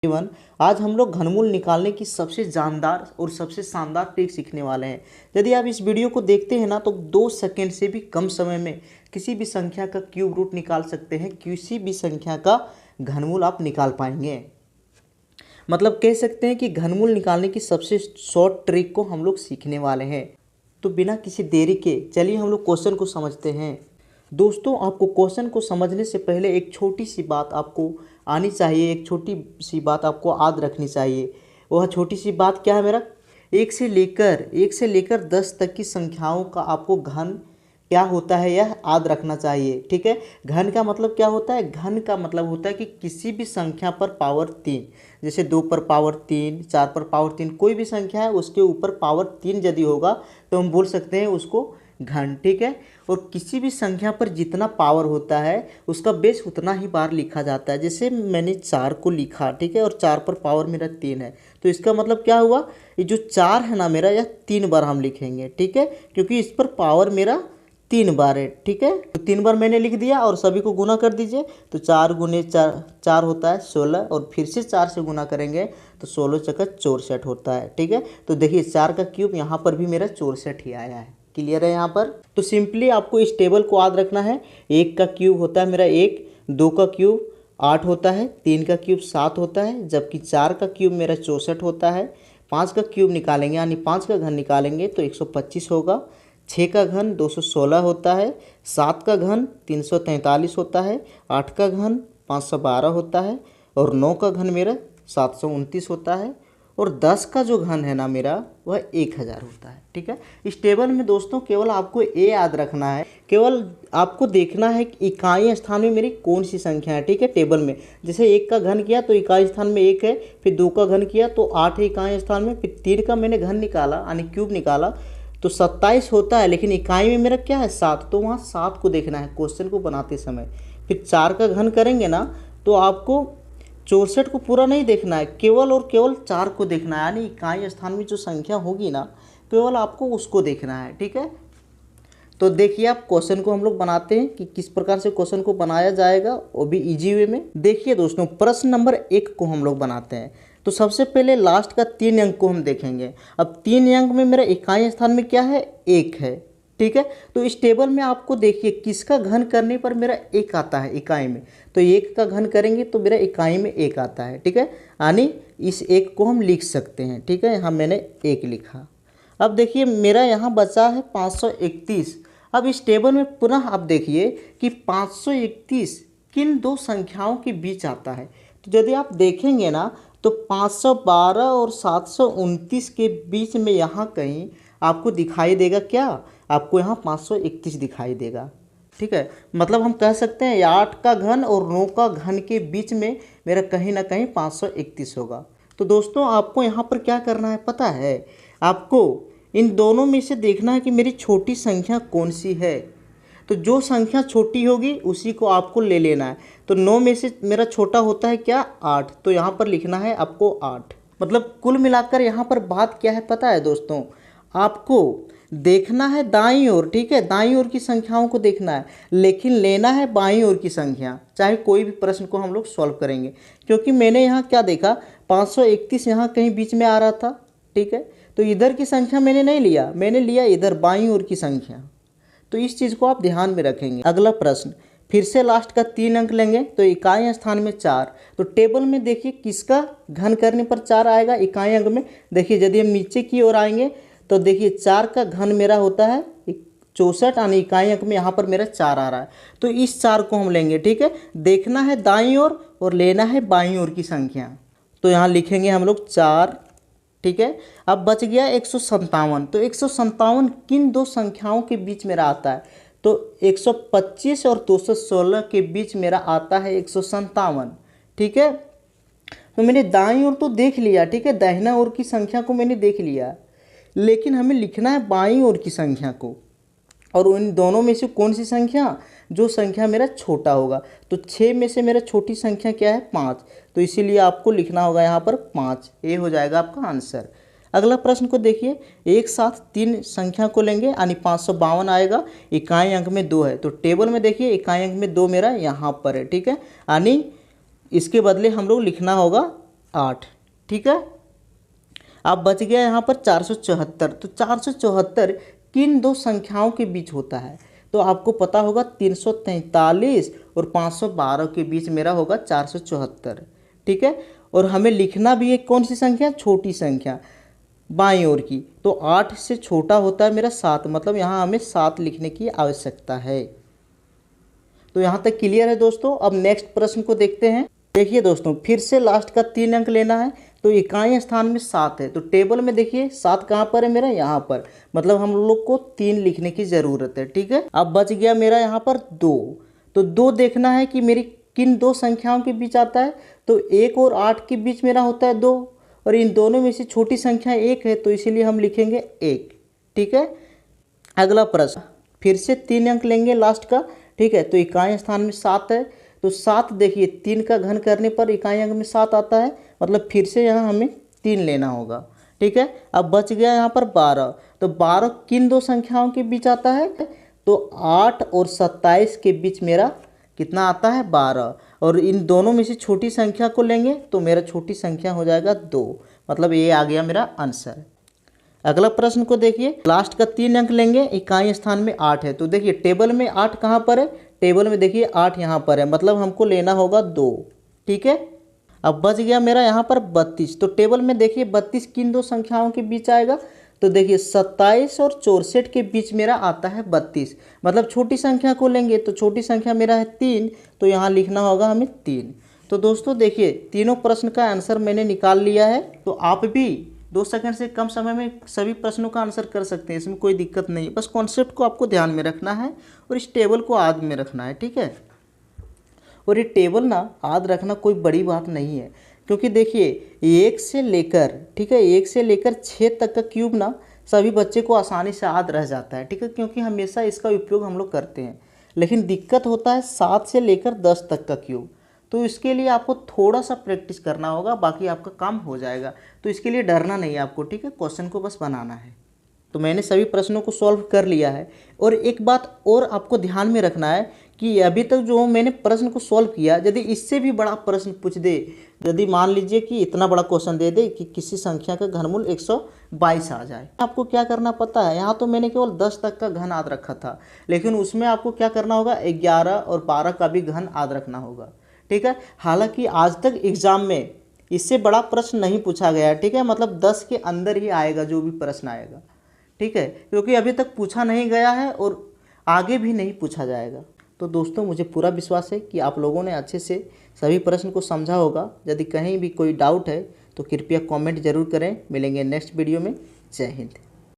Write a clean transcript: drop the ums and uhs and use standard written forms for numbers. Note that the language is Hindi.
एवं आज हम लोग घनमूल निकालने की सबसे जानदार और सबसे शानदार ट्रिक सीखने वाले हैं। यदि आप इस वीडियो को देखते हैं ना तो 2 सेकंड से भी कम समय में किसी भी संख्या का क्यूब रूट निकाल सकते हैं, किसी भी संख्या का घनमूल आप निकाल पाएंगे। मतलब कह सकते हैं कि घनमूल निकालने की सबसे शॉर्ट ट्रिक को हम लोग सीखने वाले हैं। तो बिना किसी देरी के चलिए हम लोग क्वेश्चन को समझते हैं। दोस्तों, आपको क्वेश्चन को समझने से पहले एक छोटी सी बात आपको आनी चाहिए, एक छोटी सी बात आपको याद रखनी चाहिए। वह छोटी सी बात क्या है मेरा, एक से लेकर 10 तक की संख्याओं का आपको घन क्या होता है यह याद रखना चाहिए। ठीक है, घन का मतलब क्या होता है? घन का मतलब होता है कि किसी भी संख्या पर पावर 3, जैसे 2 पर पावर 3, 4 पर पावर 3, कोई भी संख्या है उसके ऊपर पावर 3 यदि होगा तो हम बोल सकते हैं उसको घन। ठीक है, और किसी भी संख्या पर जितना पावर होता है उसका बेस उतना ही बार लिखा जाता है। जैसे मैंने 4 को लिखा, ठीक है, और 4 पर पावर मेरा 3 है, तो इसका मतलब क्या हुआ, ये जो 4 है ना मेरा, यह 3 बार हम लिखेंगे। ठीक है, क्योंकि इस पर पावर मेरा 3 बार है। ठीक है, तो 3 बार मैंने लिख दिया और सभी को गुना कर दीजिए, तो 4 गुने 4 होता है 16, और फिर से 4 से गुना करेंगे तो 16 चक्का 64 होता है। ठीक है, तो देखिए 4 का क्यूब यहाँ पर भी मेरा 64 ही आया है। क्लियर है यहाँ पर? तो सिंपली आपको इस टेबल को याद रखना है। 1 का क्यूब होता है मेरा 1, 2 का क्यूब 8 होता है, 3 का क्यूब 7 होता है, जबकि 4 का क्यूब मेरा 64 होता है। 5 का क्यूब निकालेंगे यानी 5 का घन निकालेंगे तो 125 होगा। 6 का घन 216 होता है, 7 का घन 343 होता है, 8 का घन 512 होता है, और 9 का घन मेरा 729 होता है, और 10 का जो घन है ना मेरा वह 1000 होता है। ठीक है, इस टेबल में दोस्तों केवल आपको ये याद रखना है, केवल आपको देखना है कि इकाई स्थान में मेरी कौन सी संख्या है। ठीक है, टेबल में जैसे 1 का घन किया तो इकाई स्थान में 1 है, फिर 2 का घन किया तो 8 है इकाई स्थान में, फिर 3 का मैंने घन निकाला यानी क्यूब निकाला तो 27 होता है, लेकिन इकाई में मेरा क्या है 7, तो वहाँ 7 को देखना है क्वेश्चन को बनाते समय। फिर 4 का घन करेंगे ना तो आपको 64 को पूरा नहीं देखना है, केवल और केवल 4 को देखना है, यानी इकाई स्थान में जो संख्या होगी ना केवल आपको उसको देखना है। ठीक है, तो देखिए आप क्वेश्चन को हम लोग बनाते हैं कि किस प्रकार से क्वेश्चन को बनाया जाएगा, वो भी इजी वे में। देखिए दोस्तों, प्रश्न नंबर 1 को हम लोग बनाते हैं। तो सबसे पहले लास्ट का 3 अंक को हम देखेंगे। अब 3 अंक में मेरा इकाई स्थान में क्या है 1 है। ठीक है, तो इस टेबल में आपको देखिए किसका घन करने पर मेरा 1 आता है इकाई में, तो 1 का घन करेंगे तो मेरा इकाई में 1 आता है। ठीक है, यानी इस 1 को हम लिख सकते हैं। ठीक है, यहाँ मैंने 1 लिखा। अब देखिए मेरा यहाँ बचा है 531। अब इस टेबल में पुनः आप देखिए कि 531 किन दो संख्याओं के बीच आता है। तो यदि आप देखेंगे ना तो 512 और 729 के बीच में यहाँ कहीं आपको दिखाई देगा क्या, आपको यहाँ 531 दिखाई देगा। ठीक है, मतलब हम कह सकते हैं 8 का घन और 9 का घन के बीच में मेरा कहीं ना कहीं 531 होगा। तो दोस्तों आपको यहाँ पर क्या करना है पता है, आपको इन दोनों में से देखना है कि मेरी छोटी संख्या कौन सी है। तो जो संख्या छोटी होगी उसी को आपको ले लेना है। तो 9 में से मेरा छोटा होता है क्या 8, तो यहाँ पर लिखना है आपको 8। मतलब कुल मिलाकर यहाँ पर बात क्या है पता है दोस्तों, आपको देखना है दाईं ओर। ठीक है, दाईं ओर की संख्याओं को देखना है, लेकिन लेना है बाईं ओर की संख्या, चाहे कोई भी प्रश्न को हम लोग सॉल्व करेंगे। क्योंकि मैंने यहाँ क्या देखा 531 यहाँ कहीं बीच में आ रहा था। ठीक है, तो इधर की संख्या मैंने नहीं लिया, मैंने लिया इधर बाईं ओर की संख्या। तो इस चीज़ को आप ध्यान में रखेंगे। अगला प्रश्न फिर से लास्ट का 3 अंक लेंगे तो इकाई स्थान में 4। तो टेबल में देखिए किसका घन करने पर 4 आएगा इकाई अंक में। देखिए यदि हम नीचे की ओर आएंगे तो देखिए 4 का घन मेरा होता है 64, यानी इकाई अंक में यहाँ पर मेरा 4 आ रहा है, तो इस 4 को हम लेंगे। ठीक है, देखना है दाईं ओर और लेना है बाईं ओर की संख्या, तो यहाँ लिखेंगे हम लोग 4। ठीक है, अब बच गया 157। तो 157 किन दो संख्याओं के बीच मेरा आता है, तो 125 और 216 के बीच मेरा आता है 157। ठीक है, तो मैंने दाईं ओर तो देख लिया, ठीक है, दाहिना ओर की संख्या को मैंने देख लिया, लेकिन हमें लिखना है बाईं ओर की संख्या को, और उन दोनों में से कौन सी संख्या, जो संख्या मेरा छोटा होगा। तो 6 में से मेरा छोटी संख्या क्या है 5, तो इसीलिए आपको लिखना होगा यहाँ पर 5। ये हो जाएगा आपका आंसर। अगला प्रश्न को देखिए, एक साथ 3 संख्या को लेंगे यानी 552 आएगा, इकाई अंक में 2 है। तो टेबल में देखिए इकाई अंक में 2 मेरा यहाँ पर है। ठीक है, यानी इसके बदले हम लोग लिखना होगा 8। ठीक है, अब बच गया यहाँ पर 474। तो 474 किन दो संख्याओं के बीच होता है? तो आपको पता होगा 343 और 512 के बीच मेरा होगा 474। ठीक है, और हमें लिखना भी है कौन सी संख्या? छोटी संख्या बाईं ओर की। तो 8 से छोटा होता है मेरा 7, मतलब यहाँ हमें 7 लिखने की आवश्यकता है। तो यहाँ तक क्लियर है दोस्तों। अब नेक्स्ट प्रश्न को देखते हैं। देखिए दोस्तों, फिर से लास्ट का 3 अंक लेना है। तो इकाई स्थान में 7 है, तो टेबल में देखिए 7 कहाँ पर है मेरा? यहाँ पर, मतलब हम लोग को 3 लिखने की ज़रूरत है। ठीक है, अब बच गया मेरा यहाँ पर 2। तो 2 देखना है कि मेरी किन दो संख्याओं के बीच आता है? तो 1 और 8 के बीच मेरा होता है 2, और इन दोनों में से छोटी संख्या 1 है, तो इसीलिए हम लिखेंगे 1। ठीक है, अगला प्रश्न, फिर से 3 अंक लेंगे लास्ट का। ठीक है, तो इकाई स्थान में 7 है, तो 7 देखिए 3 का घन करने पर इकाई अंक में 7 आता है, मतलब फिर से यहाँ हमें 3 लेना होगा। ठीक है, अब बच गया यहाँ पर 12। तो 12 किन दो संख्याओं के बीच आता है? तो 8 और 27 के बीच मेरा कितना आता है? 12। और इन दोनों में से छोटी संख्या को लेंगे तो मेरा छोटी संख्या हो जाएगा 2, मतलब ये आ गया मेरा आंसर। अगला प्रश्न को देखिए, लास्ट का 3 अंक लेंगे, इकाई स्थान में 8 है। तो देखिए टेबल में 8 कहाँ पर है? टेबल में देखिए 8 यहाँ पर है, मतलब हमको लेना होगा 2। ठीक है, अब बच गया मेरा यहाँ पर 32। तो टेबल में देखिए 32 किन दो संख्याओं के बीच आएगा? तो देखिए 27 और 64 के बीच मेरा आता है 32, मतलब छोटी संख्या को लेंगे तो छोटी संख्या मेरा है 3, तो यहाँ लिखना होगा हमें 3। तो दोस्तों देखिए तीनों प्रश्न का आंसर मैंने निकाल लिया है। तो आप भी 2 सेकंड से कम समय में सभी प्रश्नों का आंसर कर सकते हैं, इसमें कोई दिक्कत नहीं है। बस कॉन्सेप्ट को आपको ध्यान में रखना है और इस टेबल को याद में रखना है। ठीक है, और ये टेबल ना याद रखना कोई बड़ी बात नहीं है, क्योंकि देखिए 1 से लेकर, ठीक है, 1 से लेकर 6 तक का क्यूब ना सभी बच्चे को आसानी से याद रह जाता है। ठीक है, क्योंकि हमेशा इसका उपयोग हम लोग करते हैं। लेकिन दिक्कत होता है 7 से लेकर 10 तक का क्यूब, तो इसके लिए आपको थोड़ा सा प्रैक्टिस करना होगा, बाकी आपका काम हो जाएगा। तो इसके लिए डरना नहीं है आपको। ठीक है, क्वेश्चन को बस बनाना है। तो मैंने सभी प्रश्नों को सॉल्व कर लिया है। और एक बात और आपको ध्यान में रखना है कि अभी तक जो मैंने प्रश्न को सॉल्व किया, यदि इससे भी बड़ा प्रश्न पूछ दे, यदि मान लीजिए कि इतना बड़ा क्वेश्चन दे दे कि किसी संख्या का घनमूल 122 आ जाए, आपको क्या करना पता है? यहाँ तो मैंने केवल 10 तक का घन याद रखा था, लेकिन उसमें आपको क्या करना होगा? 11 और 12 का भी घन याद रखना होगा। ठीक है, हालांकि आज तक एग्जाम में इससे बड़ा प्रश्न नहीं पूछा गया। ठीक है, मतलब 10 के अंदर ही आएगा जो भी प्रश्न आएगा। ठीक है, क्योंकि अभी तक पूछा नहीं गया है और आगे भी नहीं पूछा जाएगा। तो दोस्तों मुझे पूरा विश्वास है कि आप लोगों ने अच्छे से सभी प्रश्न को समझा होगा। यदि कहीं भी कोई डाउट है तो कृपया कमेंट जरूर करें। मिलेंगे नेक्स्ट वीडियो में। जय हिंद।